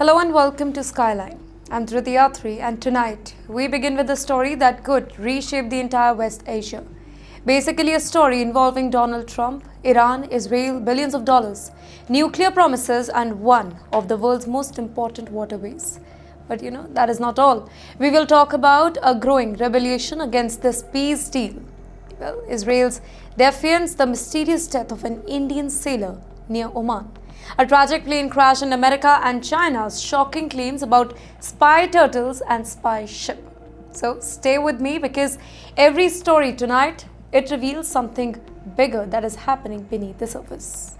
Hello and welcome to Skyline. I'm Driti Atri, and tonight we begin with a story that could reshape the entire West Asia. Basically a story involving Donald Trump, Iran, Israel, billions of dollars, nuclear promises and one of the world's most important waterways. But that is not all. We will talk about a growing rebellion against this peace deal. Well, Israel's defiance, the mysterious death of an Indian sailor near Oman, a tragic plane crash in America, and China's shocking claims about spy turtles and spy ship. So stay with me because every story tonight, it reveals something bigger that is happening beneath the surface.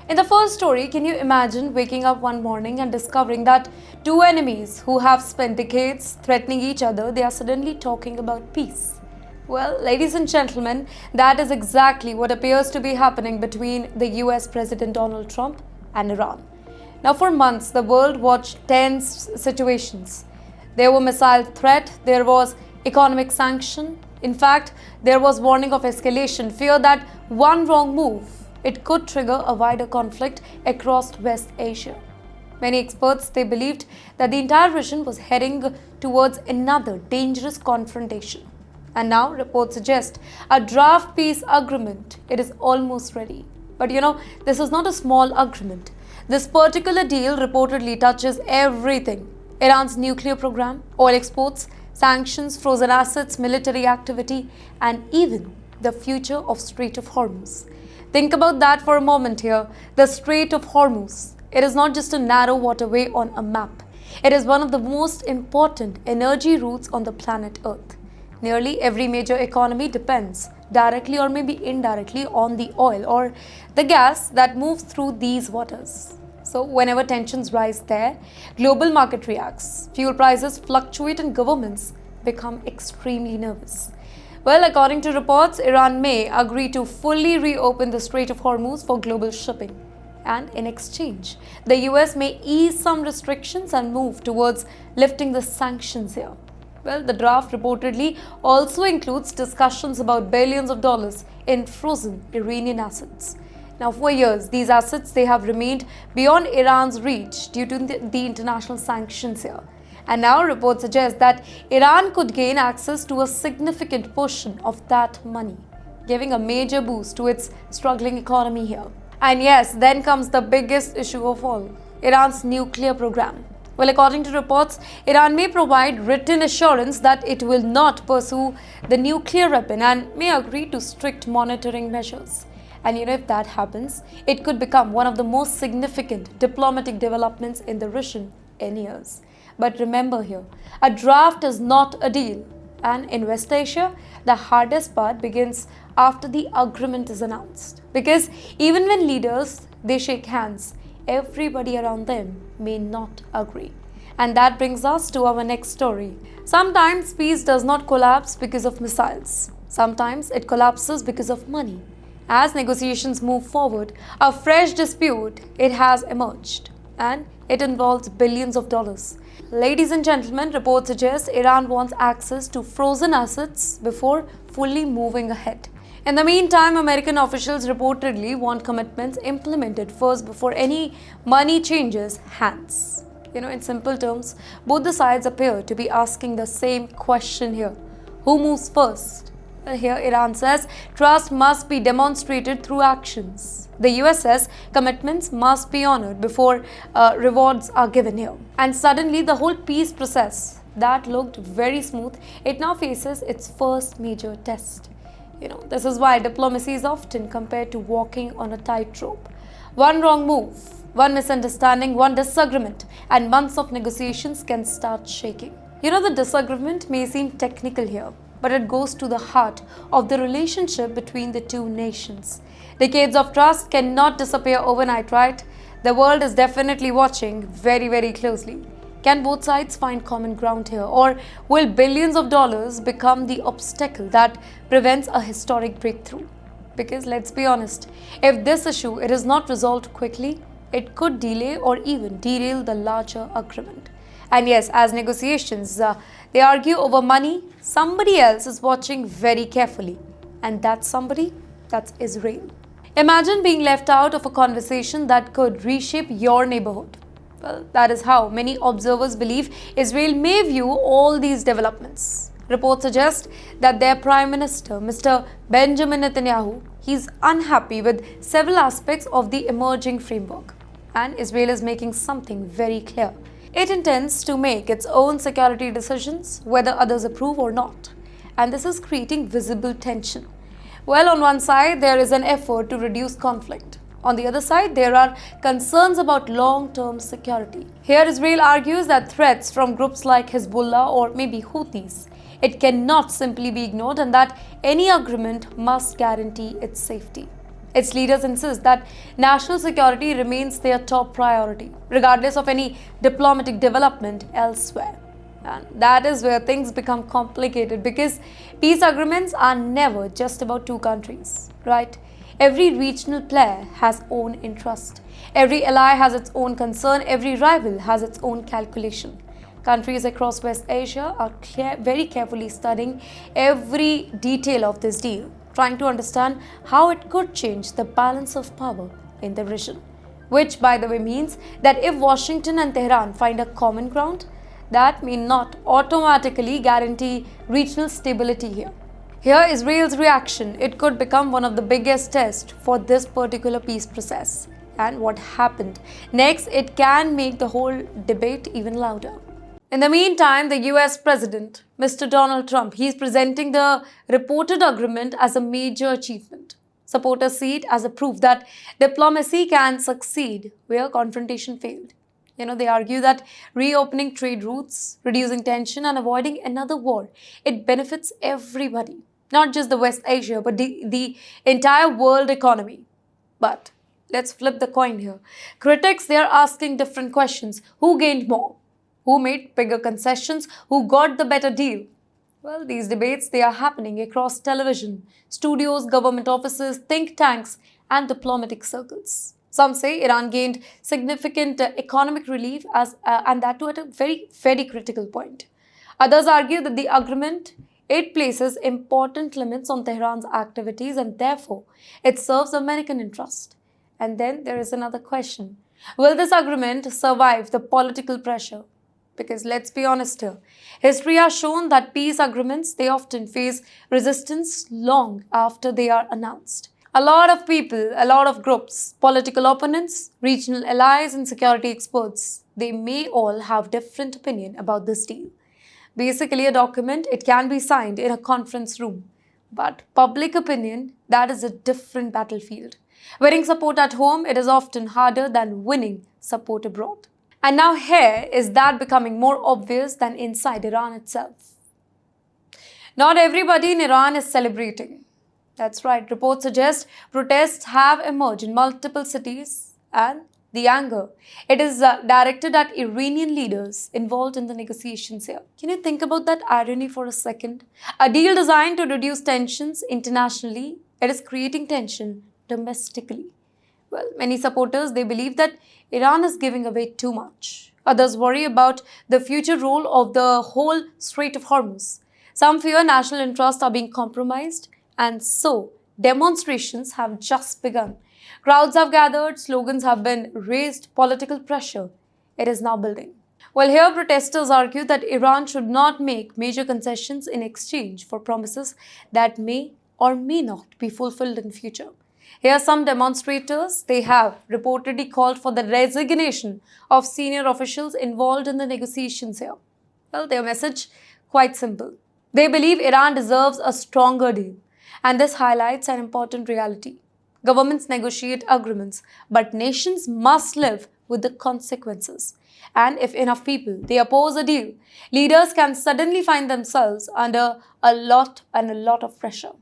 In the first story, can you imagine waking up one morning and discovering that two enemies who have spent decades threatening each other, they are suddenly talking about peace? Well, ladies and gentlemen, that is exactly what appears to be happening between the US President Donald Trump and Iran. Now, for months, the world watched tense situations. There were missile threat, there was economic sanction. In fact, there was warning of escalation, fear that one wrong move, it could trigger a wider conflict across West Asia. Many experts, they believed that the entire region was heading towards another dangerous confrontation. And now reports suggest a draft peace agreement, it is almost ready. But this is not a small agreement. This particular deal reportedly touches everything: Iran's nuclear program, oil exports, sanctions, frozen assets, military activity, and even the future of Strait of Hormuz. Think about that for a moment here. The Strait of Hormuz, it is not just a narrow waterway on a map. It is one of the most important energy routes on the planet Earth. Nearly every major economy depends directly or maybe indirectly on the oil or the gas that moves through these waters. So whenever tensions rise there, global market reacts, fuel prices fluctuate and governments become extremely nervous. Well, according to reports, Iran may agree to fully reopen the Strait of Hormuz for global shipping. And in exchange, the US may ease some restrictions and move towards lifting the sanctions here. Well, the draft reportedly also includes discussions about billions of dollars in frozen Iranian assets. Now, for years, these assets, they have remained beyond Iran's reach due to the international sanctions here. And now reports suggest that Iran could gain access to a significant portion of that money, giving a major boost to its struggling economy here. And yes, then comes the biggest issue of all, Iran's nuclear program. Well, according to reports, Iran may provide written assurance that it will not pursue the nuclear weapon and may agree to strict monitoring measures. And if that happens, it could become one of the most significant diplomatic developments in the region in years. But remember here, a draft is not a deal. And in West Asia, the hardest part begins after the agreement is announced. Because even when leaders, they shake hands, everybody around them may not agree. And that brings us to our next story. Sometimes peace does not collapse because of missiles. Sometimes it collapses because of money. As negotiations move forward, a fresh dispute, it has emerged. And it involves billions of dollars. Ladies and gentlemen, reports suggest Iran wants access to frozen assets before fully moving ahead. In the meantime, American officials reportedly want commitments implemented first before any money changes hands. In simple terms, both the sides appear to be asking the same question here. Who moves first? Here, Iran says trust must be demonstrated through actions. The US says commitments must be honored before rewards are given here. And suddenly, the whole peace process that looked very smooth, it now faces its first major test. This is why diplomacy is often compared to walking on a tightrope. One wrong move, one misunderstanding, one disagreement, and months of negotiations can start shaking. The disagreement may seem technical here, but it goes to the heart of the relationship between the two nations. Decades of trust cannot disappear overnight, right? The world is definitely watching very, very closely. Can both sides find common ground here, or will billions of dollars become the obstacle that prevents a historic breakthrough? Because let's be honest, if this issue it is not resolved quickly, it could delay or even derail the larger agreement. And yes, as negotiations, they argue over money, somebody else is watching very carefully. And that somebody, That's Israel. Imagine being left out of a conversation that could reshape your neighborhood. Well, that is how many observers believe Israel may view all these developments. Reports suggest that their Prime Minister, Mr. Benjamin Netanyahu, is unhappy with several aspects of the emerging framework. And Israel is making something very clear. It intends to make its own security decisions, whether others approve or not. And this is creating visible tension. Well, on one side, there is an effort to reduce conflict. On the other side, there are concerns about long-term security. Here, Israel argues that threats from groups like Hezbollah or maybe Houthis, it cannot simply be ignored, and that any agreement must guarantee its safety. Its leaders insist that national security remains their top priority, regardless of any diplomatic development elsewhere. And that is where things become complicated, because peace agreements are never just about two countries, right? Every regional player has own interest. Every ally has its own concern. Every rival has its own calculation. Countries across West Asia are very carefully studying every detail of this deal, trying to understand how it could change the balance of power in the region. Which, by the way, means that if Washington and Tehran find a common ground, that may not automatically guarantee regional stability here. Here, Israel's reaction, it could become one of the biggest tests for this particular peace process. And what happened next, it can make the whole debate even louder. In the meantime, the US President, Mr. Donald Trump, he's presenting the reported agreement as a major achievement. Supporters see it as a proof that diplomacy can succeed where confrontation failed. They argue that reopening trade routes, reducing tension, and avoiding another war, it benefits everybody, not just the West Asia, but the entire world economy. But let's flip the coin here. Critics, they are asking different questions. Who gained more? Who made bigger concessions? Who got the better deal? Well, these debates, they are happening across television, studios, government offices, think tanks, and diplomatic circles. Some say Iran gained significant economic relief and that too at a very critical point. Others argue that the agreement, it places important limits on Tehran's activities and therefore it serves American interest. And then there is another question. Will this agreement survive the political pressure? Because let's be honest here, history has shown that peace agreements, they often face resistance long after they are announced. A lot of people, a lot of groups, political opponents, regional allies and security experts, they may all have different opinion about this deal. Basically, a document, it can be signed in a conference room. But public opinion, that is a different battlefield. Winning support at home, it is often harder than winning support abroad. And now here is that becoming more obvious than inside Iran itself. Not everybody in Iran is celebrating. That's right, reports suggest protests have emerged in multiple cities, and the anger, it is directed at Iranian leaders involved in the negotiations here. Can you think about that irony for a second? A deal designed to reduce tensions internationally, it is creating tension domestically. Well, many supporters, they believe that Iran is giving away too much. Others worry about the future role of the whole Strait of Hormuz. Some fear national interests are being compromised, and so demonstrations have just begun. Crowds have gathered, slogans have been raised, political pressure, it is now building. Well, here protesters argue that Iran should not make major concessions in exchange for promises that may or may not be fulfilled in future. Here, some demonstrators, they have reportedly called for the resignation of senior officials involved in the negotiations here. Well, their message, quite simple. They believe Iran deserves a stronger deal. And this highlights an important reality. Governments negotiate agreements, but nations must live with the consequences. And if enough people, they oppose a deal, leaders can suddenly find themselves under a lot of pressure.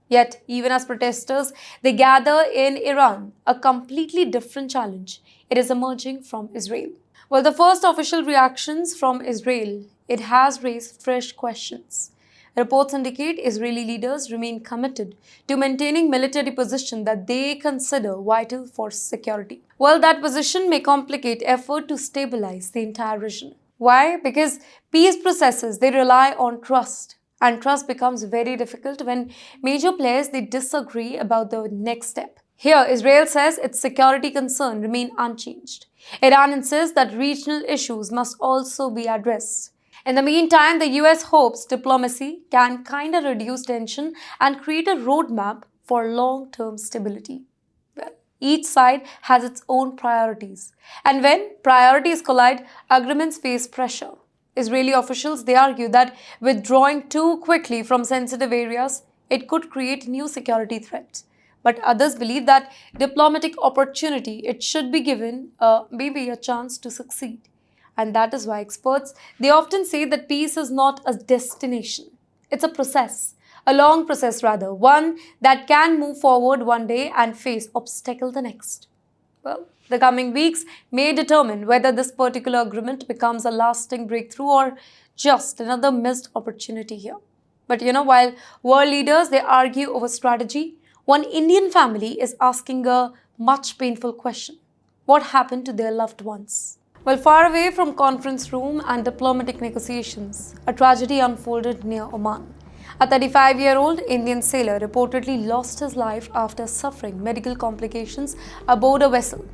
Yet, even as protesters, they gather in Iran, a completely different challenge. It is emerging from Israel. Well, the first official reactions from Israel, it has raised fresh questions. Reports indicate Israeli leaders remain committed to maintaining military position that they consider vital for security. Well, that position may complicate effort to stabilize the entire region. Why? Because peace processes, they rely on trust. And trust becomes very difficult when major players they disagree about the next step. Here, Israel says its security concerns remain unchanged. Iran insists that regional issues must also be addressed. In the meantime, the US hopes diplomacy can kind of reduce tension and create a roadmap for long term stability. Well, each side has its own priorities. And when priorities collide, agreements face pressure. Israeli officials they argue that withdrawing too quickly from sensitive areas, it could create new security threats. But others believe that diplomatic opportunity it should be given maybe a chance to succeed. And that is why experts they often say that peace is not a destination. It's a process, a long process rather, one that can move forward one day and face obstacle the next. Well, the coming weeks may determine whether this particular agreement becomes a lasting breakthrough or just another missed opportunity here. But while world leaders they argue over strategy, one Indian family is asking a much painful question. What happened to their loved ones? Well, far away from conference room and diplomatic negotiations, a tragedy unfolded near Oman. A 35-year-old Indian sailor reportedly lost his life after suffering medical complications aboard a vessel.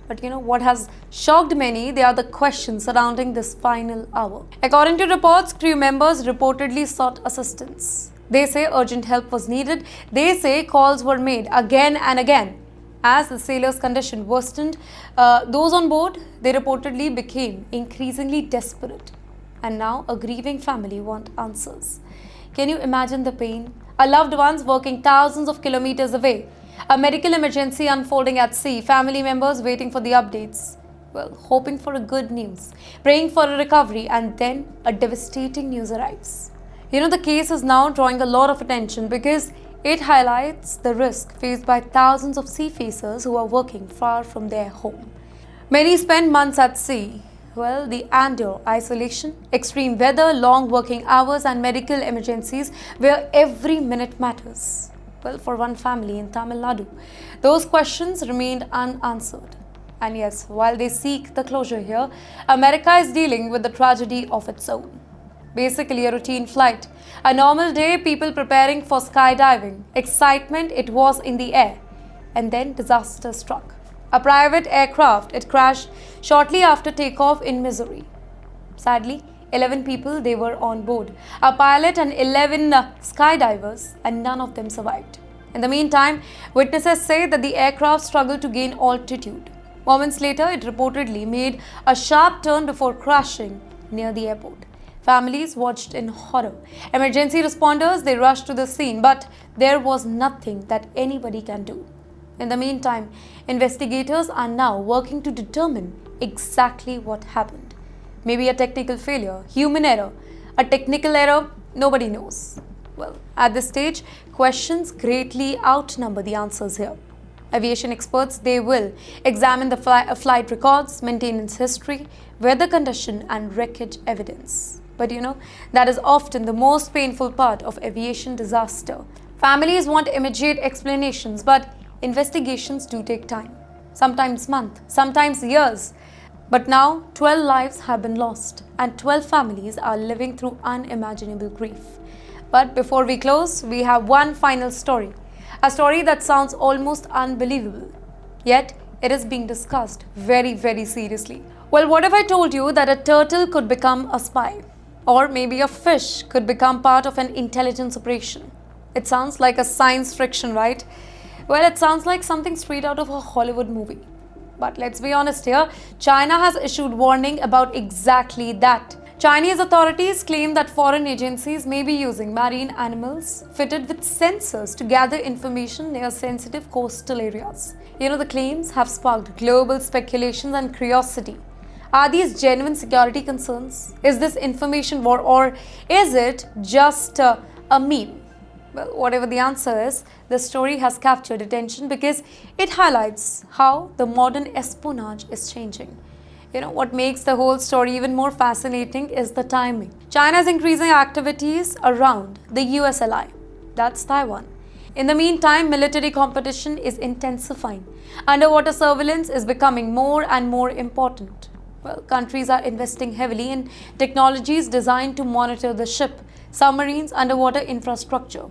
But what has shocked many? They are the questions surrounding this final hour. According to reports, crew members reportedly sought assistance. They say urgent help was needed. They say calls were made again and again. As the sailor's condition worsened, those on board, they reportedly became increasingly desperate. And now a grieving family want answers. Can you imagine the pain? A loved ones working thousands of kilometers away. A medical emergency unfolding at sea. Family members waiting for the updates. Well, hoping for a good news. Praying for a recovery. And then a devastating news arrives. The case is now drawing a lot of attention because it highlights the risk faced by thousands of seafarers who are working far from their home. Many spend months at sea. Well, they endure isolation, extreme weather, long working hours, and medical emergencies where every minute matters. Well, for one family in Tamil Nadu, those questions remained unanswered. And yes, while they seek the closure here, America is dealing with the tragedy of its own. Basically, a routine flight. A normal day, people preparing for skydiving. Excitement, it was in the air. And then disaster struck. A private aircraft, it crashed shortly after takeoff in Missouri. Sadly, 11 people, they were on board. A pilot and 11 skydivers, and none of them survived. In the meantime, witnesses say that the aircraft struggled to gain altitude. Moments later, it reportedly made a sharp turn before crashing near the airport. Families watched in horror. Emergency responders, they rushed to the scene, but there was nothing that anybody can do. In the meantime, investigators are now working to determine exactly what happened. Maybe a technical failure, human error, a technical error, nobody knows. Well, at this stage, questions greatly outnumber the answers here. Aviation experts, they will examine the flight records, maintenance history, weather condition and wreckage evidence. But that is often the most painful part of aviation disaster. Families want immediate explanations, but investigations do take time. Sometimes months, sometimes years. But now 12 lives have been lost and 12 families are living through unimaginable grief. But before we close, we have one final story. A story that sounds almost unbelievable. Yet, it is being discussed very, very seriously. Well, what if I told you that a turtle could become a spy? Or maybe a fish could become part of an intelligence operation? It sounds like a science fiction, right? Well, it sounds like something straight out of a Hollywood movie. But let's be honest here, China has issued warning about exactly that. Chinese authorities claim that foreign agencies may be using marine animals fitted with sensors to gather information near sensitive coastal areas. The claims have sparked global speculations and curiosity. Are these genuine security concerns? Is this information war, or is it just a meme? Well, whatever the answer is, the story has captured attention because it highlights how the modern espionage is changing. What makes the whole story even more fascinating is the timing. China is increasing activities around the US ally, that's Taiwan. In the meantime, military competition is intensifying. Underwater surveillance is becoming more and more important. Well, countries are investing heavily in technologies designed to monitor the ship, submarines, underwater infrastructure.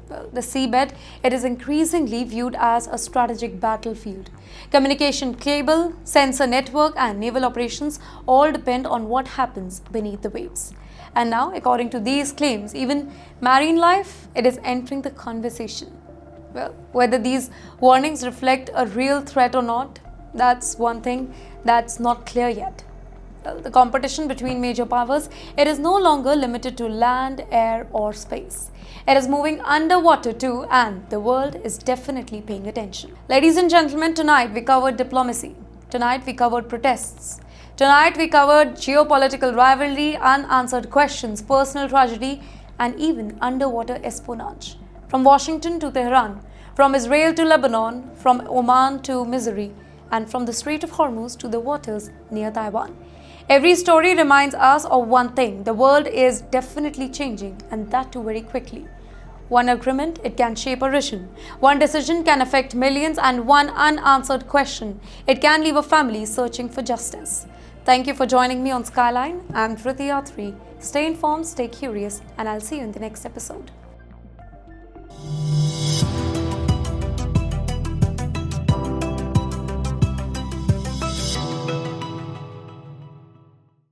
Well, the seabed, it is increasingly viewed as a strategic battlefield. Communication cable, sensor network, and naval operations all depend on what happens beneath the waves. And now, according to these claims, even marine life, it is entering the conversation. Well, whether these warnings reflect a real threat or not, that's one thing that's not clear yet. Well, the competition between major powers, it is no longer limited to land, air, or space. It is moving underwater too, and the world is definitely paying attention. Ladies and gentlemen, tonight we covered diplomacy. Tonight we covered protests. Tonight we covered geopolitical rivalry, unanswered questions, personal tragedy, and even underwater espionage. From Washington to Tehran, from Israel to Lebanon, from Oman to Missouri, and from the Strait of Hormuz to the waters near Taiwan. Every story reminds us of one thing: the world is definitely changing, and that too very quickly. One agreement, it can shape a region. One decision can affect millions, and one unanswered question, it can leave a family searching for justice. Thank you for joining me on Skyline. I'm Driti Atri. Stay informed, stay curious, and I'll see you in the next episode.